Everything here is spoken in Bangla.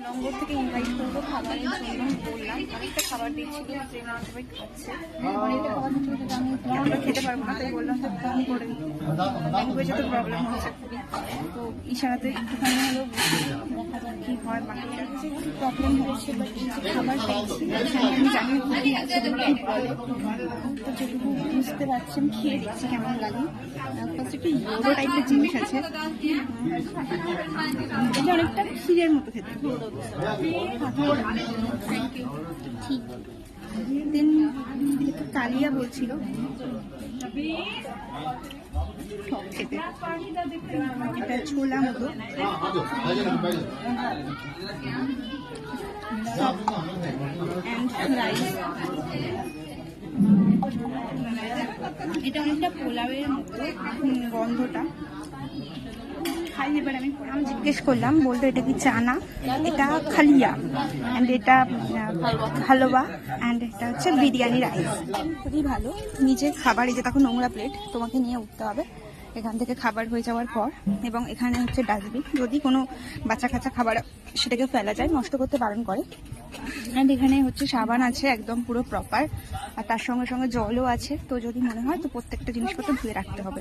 নম্বর থেকে ইনভাইট করবো খাবারের জন্য বললাম। অনেকটা খাবার দিচ্ছিল, যে না সবাই খাচ্ছে, অনেকটা খাবার দিচ্ছিল যেটা আমি আমরা খেতে পারবো না, তাই বললাম যে কম করে ল্যাঙ্গুয়েজে তো প্রবলেম হচ্ছে খুবই। তো ইশারাতে একটুখানি হলেও দেখা যাক কী হয়। বাকিটা প্রবলেম হচ্ছে, বাট এই যে খাবার পাচ্ছি এখানে আমি জানি খুবই আছে বলে বলে, তো যেটুকু বুঝতে পারছি আমি খেয়ে দেখছি কেমন লাগে। ফার্স্ট একটু বড়ো টাইপের জিনিস আছে, এটা অনেকটা ক্ষীরের মতো খেতে। ঠিক দেন কালিয়া বলছিল টক খেতে, এটা ছোলা মতো অ্যান্ড রাইস। এটা অনেকটা পোলাওয়ের মতো গন্ধটা। খাই এবার আমি জিজ্ঞেস করলাম, বলতো এটা কি চানা, এটা খালিয়া অ্যান্ড এটা হালুয়া অ্যান্ড এটা হচ্ছে বিরিয়ানি রাইস। খুবই ভালো নিজের খাবার। এই যে তখন নোংরা প্লেট তোমাকে নিয়ে উঠতে হবে এখান থেকে খাবার হয়ে যাওয়ার পর, এবং এখানে হচ্ছে ডাস্টবিন, যদি কোনো বাচ্চা কাচ্চা খাবার সেটাকে ফেলা যায়, নষ্ট করতে বারণ করে। অ্যান্ড এখানে হচ্ছে সাবান আছে একদম পুরো প্রপার, আর তার সঙ্গে সঙ্গে জলও আছে, তো যদি মনে হয় তো প্রত্যেকটা জিনিসপত্র ধুয়ে রাখতে হবে।